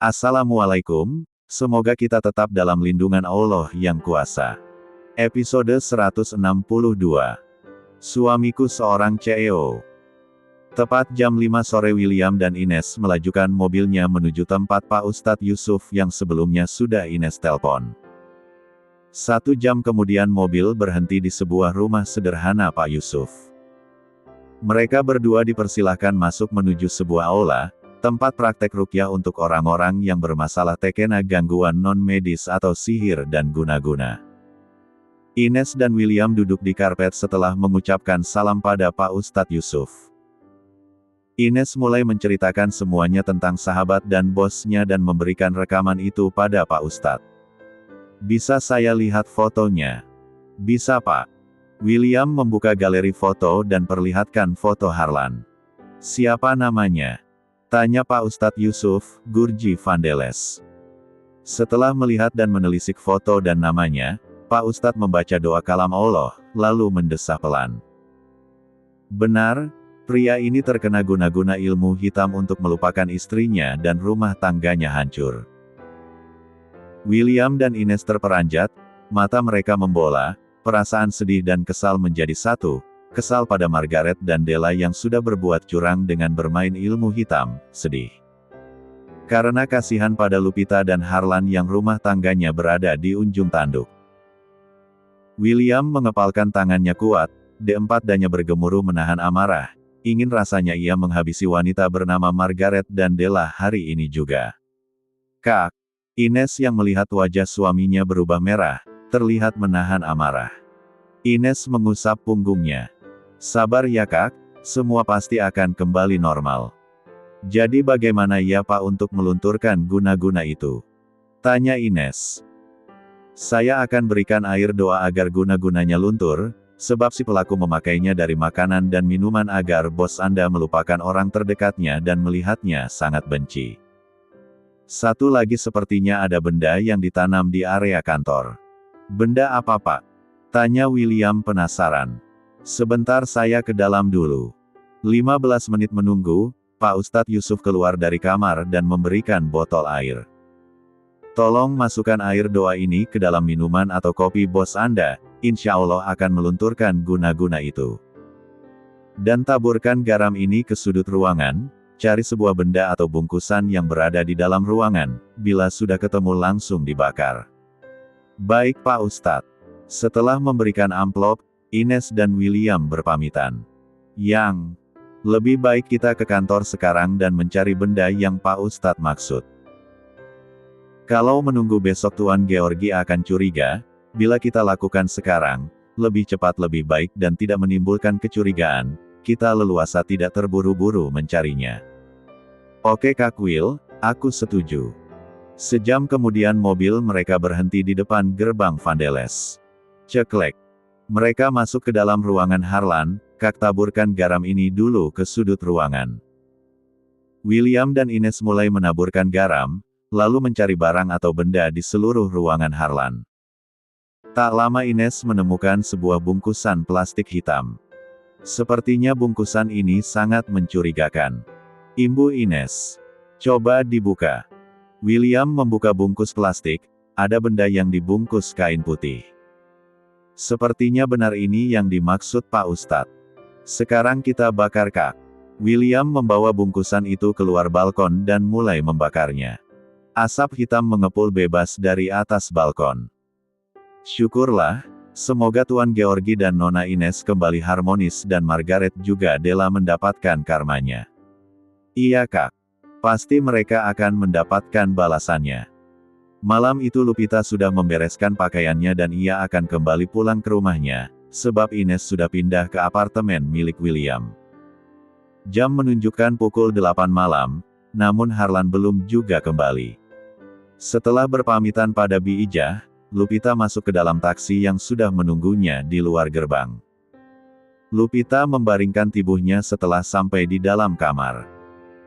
Assalamualaikum, semoga kita tetap dalam lindungan Allah yang kuasa. Episode 162. Suamiku seorang CEO. Tepat jam 5 sore William dan Ines melajukan mobilnya menuju tempat Pak Ustadz Yusuf yang sebelumnya sudah Ines telpon. 1 jam kemudian mobil berhenti di sebuah rumah sederhana Pak Yusuf. Mereka berdua dipersilahkan masuk menuju sebuah aula, tempat praktek ruqyah untuk orang-orang yang bermasalah terkena gangguan non-medis atau sihir dan guna-guna. Ines dan William duduk di karpet setelah mengucapkan salam pada Pak Ustadz Yusuf. Ines mulai menceritakan semuanya tentang sahabat dan bosnya dan memberikan rekaman itu pada Pak Ustadz. Bisa saya lihat fotonya? Bisa Pak. William membuka galeri foto dan perlihatkan foto Harlan. Siapa namanya? Tanya Pak Ustadz Yusuf, Gurji Vandeles. Setelah melihat dan menelisik foto dan namanya, Pak Ustadz membaca doa kalam Allah, lalu mendesah pelan. Benar, pria ini terkena guna-guna ilmu hitam untuk melupakan istrinya dan rumah tangganya hancur. William dan Ines terperanjat, mata mereka membola, perasaan sedih dan kesal menjadi satu. Kesal pada Margaret dan Della yang sudah berbuat curang dengan bermain ilmu hitam, sedih. Karena kasihan pada Lupita dan Harlan yang rumah tangganya berada di ujung tanduk. William mengepalkan tangannya kuat, D4-nya bergemuruh menahan amarah, ingin rasanya ia menghabisi wanita bernama Margaret dan Della hari ini juga. Kak, Ines yang melihat wajah suaminya berubah merah, terlihat menahan amarah. Ines mengusap punggungnya. Sabar ya Kak, semua pasti akan kembali normal. Jadi bagaimana ya Pak untuk melunturkan guna-guna itu? Tanya Ines. Saya akan berikan air doa agar guna-gunanya luntur, sebab si pelaku memakainya dari makanan dan minuman agar bos Anda melupakan orang terdekatnya dan melihatnya sangat benci. Satu lagi sepertinya ada benda yang ditanam di area kantor. Benda apa Pak? Tanya William penasaran. Sebentar saya ke dalam dulu. 15 menit menunggu, Pak Ustadz Yusuf keluar dari kamar dan memberikan botol air. Tolong masukkan air doa ini ke dalam minuman atau kopi bos Anda, insya Allah akan melunturkan guna-guna itu. Dan taburkan garam ini ke sudut ruangan, cari sebuah benda atau bungkusan yang berada di dalam ruangan, bila sudah ketemu langsung dibakar. Baik Pak Ustadz. Setelah memberikan amplop, Ines dan William berpamitan. Yang lebih baik kita ke kantor sekarang dan mencari benda yang Pak Ustadz maksud. Kalau menunggu besok Tuan Georgi akan curiga, bila kita lakukan sekarang, lebih cepat lebih baik dan tidak menimbulkan kecurigaan, kita leluasa tidak terburu-buru mencarinya. Oke Kak Will, aku setuju. Sejam kemudian mobil mereka berhenti di depan gerbang Vandeles. Ceklek. Mereka masuk ke dalam ruangan Harlan, Kak taburkan garam ini dulu ke sudut ruangan. William dan Ines mulai menaburkan garam, lalu mencari barang atau benda di seluruh ruangan Harlan. Tak lama Ines menemukan sebuah bungkusan plastik hitam. Sepertinya bungkusan ini sangat mencurigakan. Imbu Ines. Coba dibuka. William membuka bungkus plastik, ada benda yang dibungkus kain putih. Sepertinya benar ini yang dimaksud Pak Ustadz. Sekarang kita bakar Kak. William membawa bungkusan itu keluar balkon dan mulai membakarnya. Asap hitam mengepul bebas dari atas balkon. Syukurlah, semoga Tuan Georgi dan Nona Ines kembali harmonis dan Margaret juga Della mendapatkan karmanya. Iya Kak. Pasti mereka akan mendapatkan balasannya. Malam itu Lupita sudah membereskan pakaiannya dan ia akan kembali pulang ke rumahnya, sebab Ines sudah pindah ke apartemen milik William. Jam menunjukkan pukul 8 malam, namun Harlan belum juga kembali. Setelah berpamitan pada Bi Ijah, Lupita masuk ke dalam taksi yang sudah menunggunya di luar gerbang. Lupita membaringkan tubuhnya setelah sampai di dalam kamar.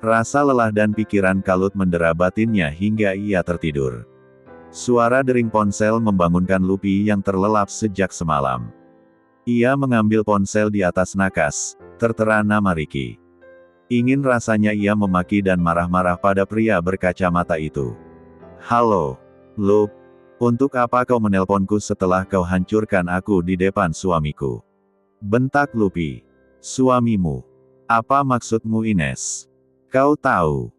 Rasa lelah dan pikiran kalut mendera batinnya hingga ia tertidur. Suara dering ponsel membangunkan Lupi yang terlelap sejak semalam. Ia mengambil ponsel di atas nakas, tertera nama Ricky. Ingin rasanya ia memaki dan marah-marah pada pria berkacamata itu. Halo, Lup. Untuk apa kau menelponku setelah kau hancurkan aku di depan suamiku? Bentak Lupi. Suamimu. Apa maksudmu Ines? Kau tahu.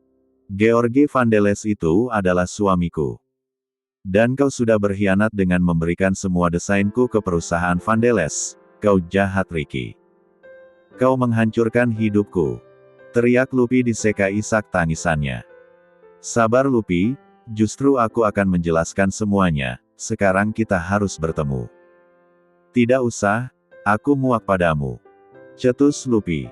Georgi Vandeles itu adalah suamiku. Dan kau sudah berkhianat dengan memberikan semua desainku ke perusahaan Vandeles. Kau jahat Ricky. Kau menghancurkan hidupku. Teriak Lupi diseka isak tangisannya. Sabar Lupi, justru aku akan menjelaskan semuanya, sekarang kita harus bertemu. Tidak usah, aku muak padamu. Cetus Lupi.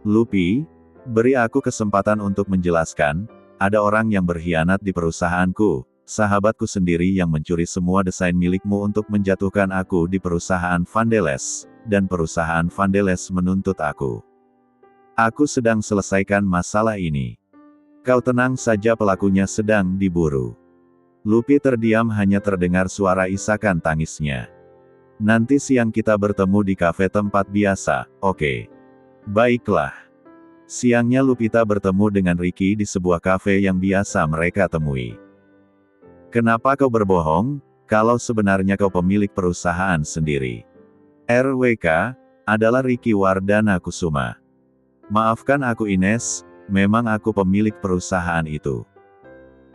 Lupi, beri aku kesempatan untuk menjelaskan, ada orang yang berkhianat di perusahaanku, sahabatku sendiri yang mencuri semua desain milikmu untuk menjatuhkan aku di perusahaan Vandeles, dan perusahaan Vandeles menuntut aku. Aku sedang selesaikan masalah ini. Kau tenang saja pelakunya sedang diburu. Lupi terdiam hanya terdengar suara isakan tangisnya. Nanti siang kita bertemu di kafe tempat biasa, oke? Baiklah. Siangnya Lupita bertemu dengan Ricky di sebuah kafe yang biasa mereka temui. Kenapa kau berbohong, kalau sebenarnya kau pemilik perusahaan sendiri? RWK, adalah Ricky Wardana Kusuma. Maafkan aku Ines, memang aku pemilik perusahaan itu.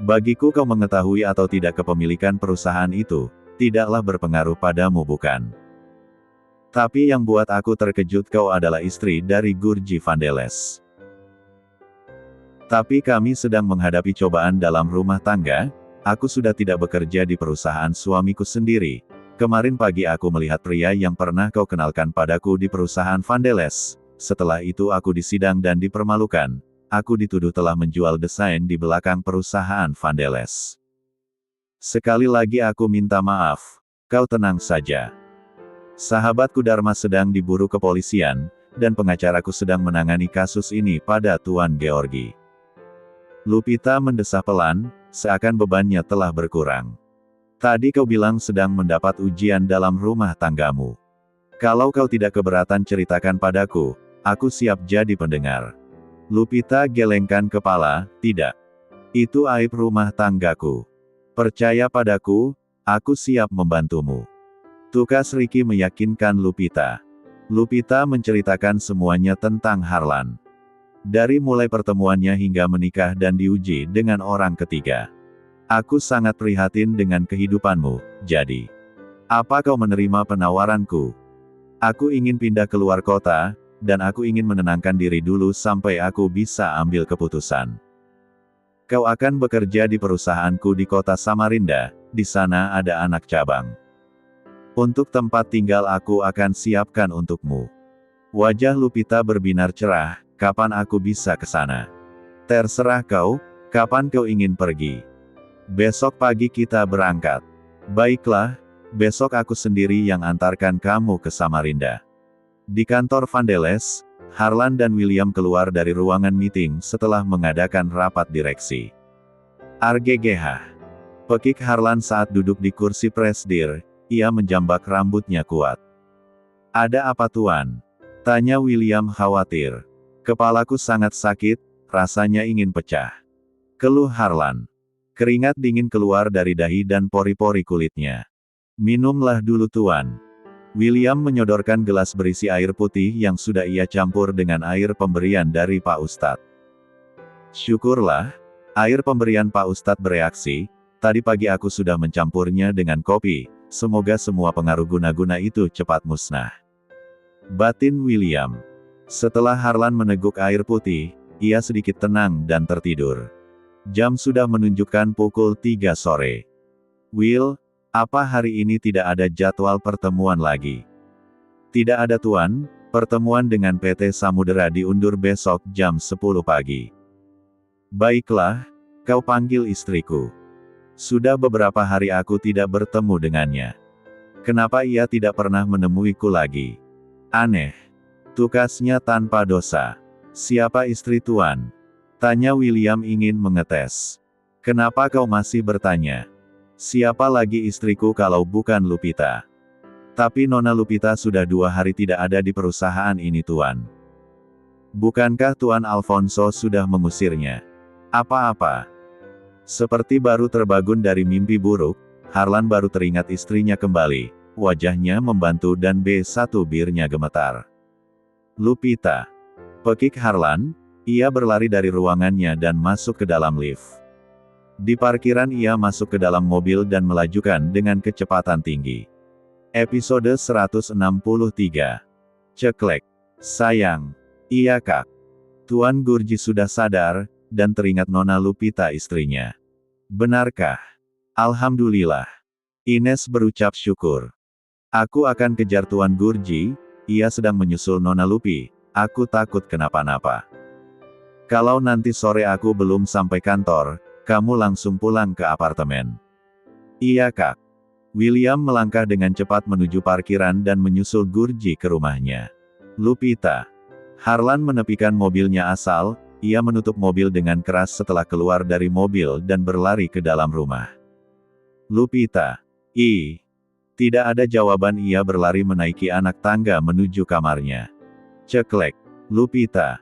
Bagiku kau mengetahui atau tidak kepemilikan perusahaan itu, tidaklah berpengaruh padamu bukan? Tapi yang buat aku terkejut kau adalah istri dari Gurji Vandeles. Tapi kami sedang menghadapi cobaan dalam rumah tangga, aku sudah tidak bekerja di perusahaan suamiku sendiri. Kemarin pagi aku melihat pria yang pernah kau kenalkan padaku di perusahaan Vandeles. Setelah itu aku disidang dan dipermalukan. Aku dituduh telah menjual desain di belakang perusahaan Vandeles. Sekali lagi aku minta maaf. Kau tenang saja. Sahabatku Dharma sedang diburu kepolisian, dan pengacaraku sedang menangani kasus ini pada Tuan Georgi. Lupita mendesah pelan, seakan bebannya telah berkurang. Tadi kau bilang sedang mendapat ujian dalam rumah tanggamu. Kalau kau tidak keberatan ceritakan padaku, aku siap jadi pendengar. Lupita gelengkan kepala, tidak. Itu aib rumah tanggaku. Percaya padaku, aku siap membantumu. Tukas Ricky meyakinkan Lupita. Lupita menceritakan semuanya tentang Harlan. Dari mulai pertemuannya hingga menikah dan diuji dengan orang ketiga. Aku sangat prihatin dengan kehidupanmu, jadi. Apa kau menerima penawaranku? Aku ingin pindah keluar kota, dan aku ingin menenangkan diri dulu sampai aku bisa ambil keputusan. Kau akan bekerja di perusahaanku di kota Samarinda, di sana ada anak cabang. Untuk tempat tinggal aku akan siapkan untukmu. Wajah Lupita berbinar cerah, kapan aku bisa ke sana? Terserah kau, kapan kau ingin pergi? Besok pagi kita berangkat. Baiklah, besok aku sendiri yang antarkan kamu ke Samarinda. Di kantor Vandeles, Harlan dan William keluar dari ruangan meeting setelah mengadakan rapat direksi. RGGH. Pekik Harlan saat duduk di kursi presidir, ia menjambak rambutnya kuat. Ada apa Tuan? Tanya William khawatir. Kepalaku sangat sakit, rasanya ingin pecah. Keluh Harlan. Keringat dingin keluar dari dahi dan pori-pori kulitnya. Minumlah dulu Tuan. William menyodorkan gelas berisi air putih yang sudah ia campur dengan air pemberian dari Pak Ustadz. Syukurlah, air pemberian Pak Ustadz bereaksi, tadi pagi aku sudah mencampurnya dengan kopi, semoga semua pengaruh guna-guna itu cepat musnah. Batin William. Setelah Harlan meneguk air putih, ia sedikit tenang dan tertidur. Jam sudah menunjukkan pukul 3 sore. Will, apa hari ini tidak ada jadwal pertemuan lagi? Tidak ada Tuan, pertemuan dengan PT Samudera diundur besok jam 10 pagi. Baiklah, kau panggil istriku. Sudah beberapa hari aku tidak bertemu dengannya. Kenapa ia tidak pernah menemuiku lagi? Aneh. Tukasnya tanpa dosa. Siapa istri Tuan? Tanya William ingin mengetes. Kenapa kau masih bertanya? Siapa lagi istriku kalau bukan Lupita? Tapi Nona Lupita sudah 2 hari tidak ada di perusahaan ini Tuan. Bukankah Tuan Alfonso sudah mengusirnya? Apa-apa? Seperti baru terbangun dari mimpi buruk, Harlan baru teringat istrinya kembali. Wajahnya membantu dan B1 birnya gemetar. Lupita. Pekik Harlan, ia berlari dari ruangannya dan masuk ke dalam lift. Di parkiran ia masuk ke dalam mobil dan melajukan dengan kecepatan tinggi. Episode 163. Ceklek. Sayang. Iya Kak. Tuan Gurji sudah sadar, dan teringat Nona Lupita istrinya. Benarkah? Alhamdulillah. Ines berucap syukur. Aku akan kejar Tuan Gurji, ia sedang menyusul Nona Lupi, aku takut kenapa-napa. Kalau nanti sore aku belum sampai kantor, kamu langsung pulang ke apartemen. Iya Kak. William melangkah dengan cepat menuju parkiran dan menyusul Gurji ke rumahnya. Lupita. Harlan menepikan mobilnya asal, ia menutup mobil dengan keras setelah keluar dari mobil dan berlari ke dalam rumah. Lupita. Tidak ada jawaban, ia berlari menaiki anak tangga menuju kamarnya. Ceklek. Lupita.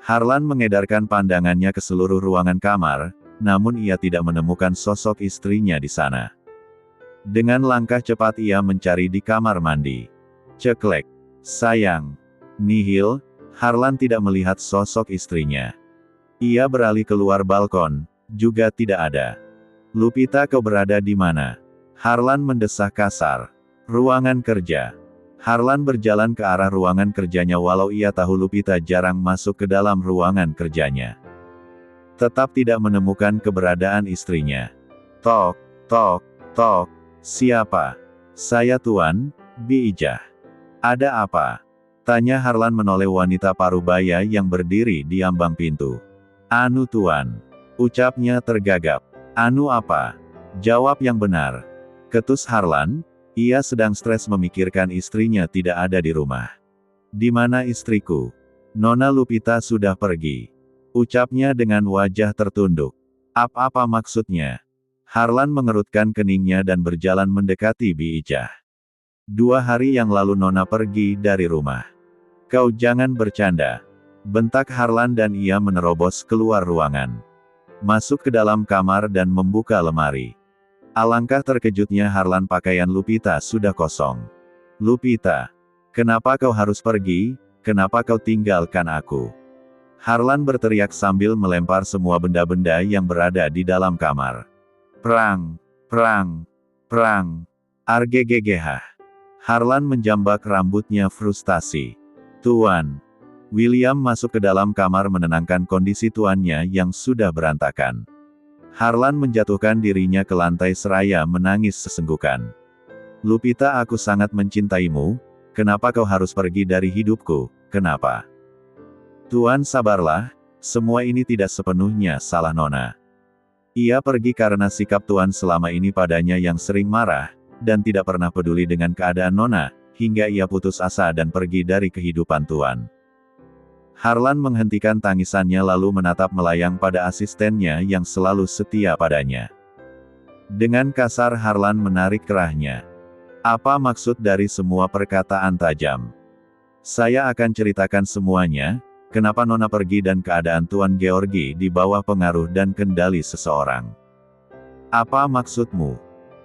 Harlan mengedarkan pandangannya ke seluruh ruangan kamar, namun ia tidak menemukan sosok istrinya di sana. Dengan langkah cepat ia mencari di kamar mandi. Ceklek. Sayang. Nihil, Harlan tidak melihat sosok istrinya. Ia beralih keluar balkon, juga tidak ada. Lupita, kau berada di mana? Harlan mendesah kasar. Ruangan kerja. Harlan berjalan ke arah ruangan kerjanya walau ia tahu Lupita jarang masuk ke dalam ruangan kerjanya. Tetap tidak menemukan keberadaan istrinya. Tok, tok, tok. Siapa? Saya Tuan, Bi Ijah. Ada apa? Tanya Harlan menoleh wanita parubaya yang berdiri di ambang pintu. Anu Tuan. Ucapnya tergagap. Anu apa? Jawab yang benar. Ketus Harlan, ia sedang stres memikirkan istrinya tidak ada di rumah. Di mana istriku? Nona Lupita sudah pergi. Ucapnya dengan wajah tertunduk. Apa maksudnya? Harlan mengerutkan keningnya dan berjalan mendekati Bi Ijah. 2 hari yang lalu Nona pergi dari rumah. Kau jangan bercanda. Bentak Harlan dan ia menerobos keluar ruangan. Masuk ke dalam kamar dan membuka lemari. Alangkah terkejutnya Harlan, pakaian Lupita sudah kosong. Lupita. Kenapa kau harus pergi? Kenapa kau tinggalkan aku? Harlan berteriak sambil melempar semua benda-benda yang berada di dalam kamar. Perang! Perang! Perang! Arggggh. Harlan menjambak rambutnya frustasi. Tuan. William masuk ke dalam kamar menenangkan kondisi tuannya yang sudah berantakan. Harlan menjatuhkan dirinya ke lantai seraya menangis sesenggukan. Lupita, aku sangat mencintaimu, kenapa kau harus pergi dari hidupku, kenapa? Tuan sabarlah, semua ini tidak sepenuhnya salah Nona. Ia pergi karena sikap Tuan selama ini padanya yang sering marah, dan tidak pernah peduli dengan keadaan Nona, hingga ia putus asa dan pergi dari kehidupan Tuan. Harlan menghentikan tangisannya lalu menatap melayang pada asistennya yang selalu setia padanya. Dengan kasar Harlan menarik kerahnya. Apa maksud dari semua perkataan tajam? Saya akan ceritakan semuanya, kenapa Nona pergi dan keadaan Tuan Georgi di bawah pengaruh dan kendali seseorang. Apa maksudmu?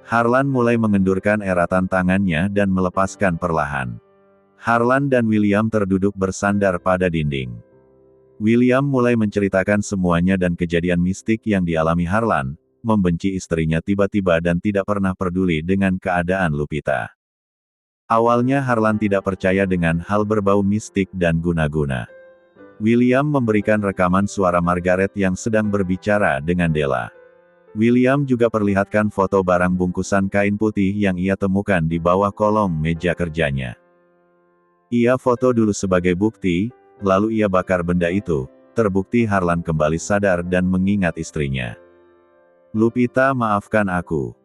Harlan mulai mengendurkan eratan tangannya dan melepaskan perlahan. Harlan dan William terduduk bersandar pada dinding. William mulai menceritakan semuanya dan kejadian mistik yang dialami Harlan, membenci istrinya tiba-tiba dan tidak pernah peduli dengan keadaan Lupita. Awalnya Harlan tidak percaya dengan hal berbau mistik dan guna-guna. William memberikan rekaman suara Margaret yang sedang berbicara dengan Della. William juga perlihatkan foto barang bungkusan kain putih yang ia temukan di bawah kolong meja kerjanya. Ia foto dulu sebagai bukti, lalu ia bakar benda itu, terbukti Harlan kembali sadar dan mengingat istrinya. Lupita, maafkan aku.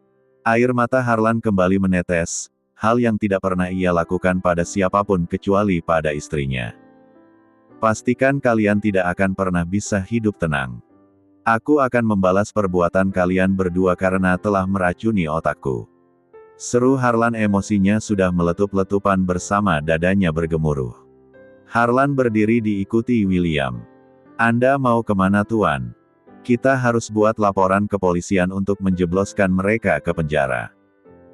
Air mata Harlan kembali menetes, hal yang tidak pernah ia lakukan pada siapapun kecuali pada istrinya. Pastikan kalian tidak akan pernah bisa hidup tenang. Aku akan membalas perbuatan kalian berdua karena telah meracuni otakku. Seru Harlan, emosinya sudah meletup-letupan bersama dadanya bergemuruh. Harlan berdiri diikuti William. Anda mau kemana Tuan? Kita harus buat laporan ke kepolisian untuk menjebloskan mereka ke penjara.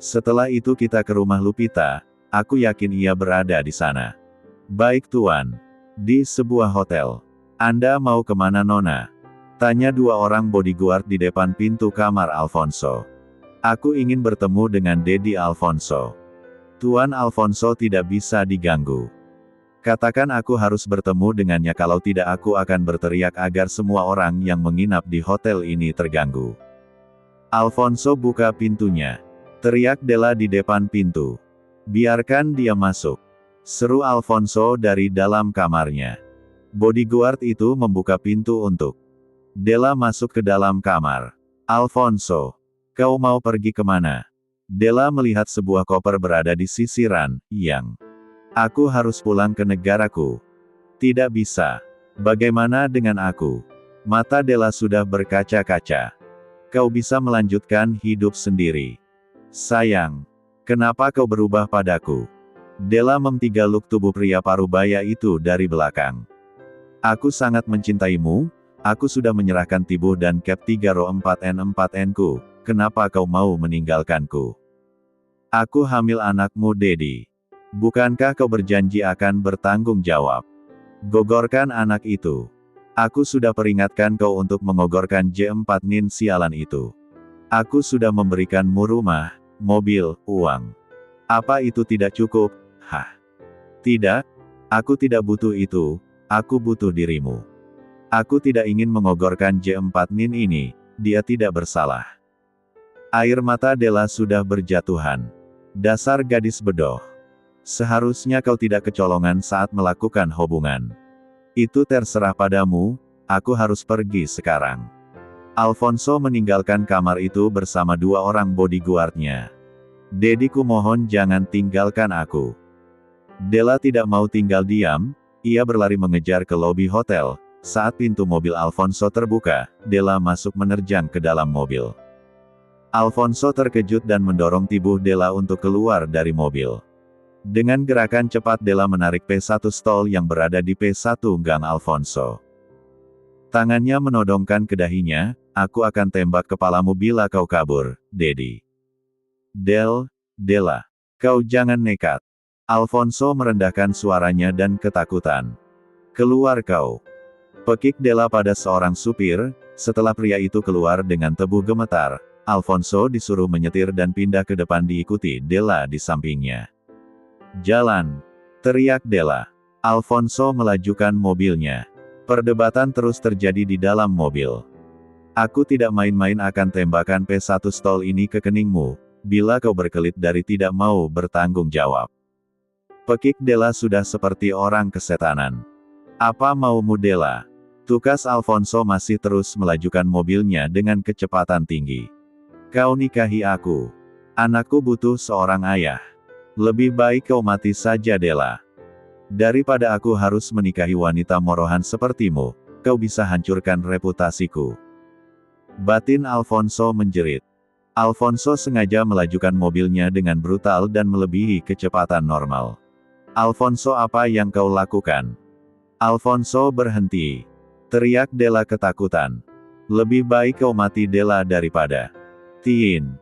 Setelah itu kita ke rumah Lupita, aku yakin ia berada di sana. Baik Tuan. Di sebuah hotel. Anda mau kemana Nona? Tanya dua orang bodyguard di depan pintu kamar Alfonso. Aku ingin bertemu dengan Dedi Alfonso. Tuan Alfonso tidak bisa diganggu. Katakan aku harus bertemu dengannya, kalau tidak aku akan berteriak agar semua orang yang menginap di hotel ini terganggu. Alfonso buka pintunya. Teriak Della di depan pintu. Biarkan dia masuk. Seru Alfonso dari dalam kamarnya. Bodyguard itu membuka pintu untuk Della masuk ke dalam kamar. Alfonso, kau mau pergi kemana? Della melihat sebuah koper berada di sisiran, yang aku harus pulang ke negaraku. Tidak bisa. Bagaimana dengan aku? Mata Della sudah berkaca-kaca. Kau bisa melanjutkan hidup sendiri. Sayang. Kenapa kau berubah padaku? Della memtigaluk tubuh pria parubaya itu dari belakang. Aku sangat mencintaimu, aku sudah menyerahkan Tibuh dan Cap 3 Ro 4N4N ku, kenapa kau mau meninggalkanku? Aku hamil anakmu Dedi. Bukankah kau berjanji akan bertanggung jawab? Gogorkan anak itu. Aku sudah peringatkan kau untuk mengogorkan J4 Nin sialan itu. Aku sudah memberikanmu rumah, mobil, uang. Apa itu tidak cukup? Hah? Tidak. Aku tidak butuh itu, aku butuh dirimu. Aku tidak ingin mengogorkan J4 Nin ini, dia tidak bersalah. Air mata Della sudah berjatuhan. Dasar gadis bedoh. Seharusnya kau tidak kecolongan saat melakukan hubungan. Itu terserah padamu, aku harus pergi sekarang. Alfonso meninggalkan kamar itu bersama dua orang bodyguardnya. Dedi, kumohon jangan tinggalkan aku. Della tidak mau tinggal diam, ia berlari mengejar ke lobi hotel. Saat pintu mobil Alfonso terbuka, Della masuk menerjang ke dalam mobil. Alfonso terkejut dan mendorong Tibuh Della untuk keluar dari mobil. Dengan gerakan cepat Della menarik P1 stol yang berada di P1 gang Alfonso. Tangannya menodongkan ke dahinya, aku akan tembak kepalamu bila kau kabur, Dedi. Della, kau jangan nekat. Alfonso merendahkan suaranya dan ketakutan. Keluar kau. Pekik Della pada seorang supir. Setelah pria itu keluar dengan tubuh gemetar, Alfonso disuruh menyetir dan pindah ke depan diikuti Della di sampingnya. Jalan! Teriak Della. Alfonso melajukan mobilnya. Perdebatan terus terjadi di dalam mobil. Aku tidak main-main akan tembakan P1 stol ini ke keningmu, bila kau berkelit dari tidak mau bertanggung jawab. Pekik Della sudah seperti orang kesetanan. Apa maumu Della? Tukas Alfonso masih terus melajukan mobilnya dengan kecepatan tinggi. Kau nikahi aku. Anakku butuh seorang ayah. Lebih baik kau mati saja Della. Daripada aku harus menikahi wanita morohan sepertimu, kau bisa hancurkan reputasiku. Batin Alfonso menjerit. Alfonso sengaja melajukan mobilnya dengan brutal dan melebihi kecepatan normal. Alfonso, apa yang kau lakukan? Alfonso, berhenti. Teriak Della ketakutan. Lebih baik kau mati Della daripada. Tin.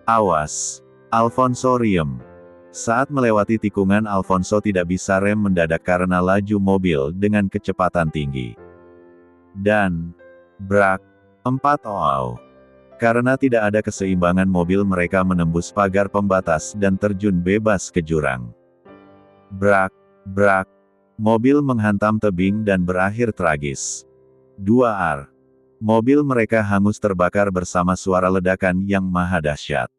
Awas. Alfonso riem. Saat melewati tikungan Alfonso tidak bisa rem mendadak karena laju mobil dengan kecepatan tinggi. Dan brak. 4 oh. Karena tidak ada keseimbangan mobil mereka menembus pagar pembatas dan terjun bebas ke jurang. Brak. Mobil menghantam tebing dan berakhir tragis. 2R. Mobil mereka hangus terbakar bersama suara ledakan yang maha dahsyat.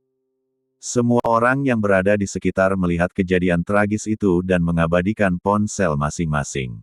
Semua orang yang berada di sekitar melihat kejadian tragis itu dan mengabadikan ponsel masing-masing.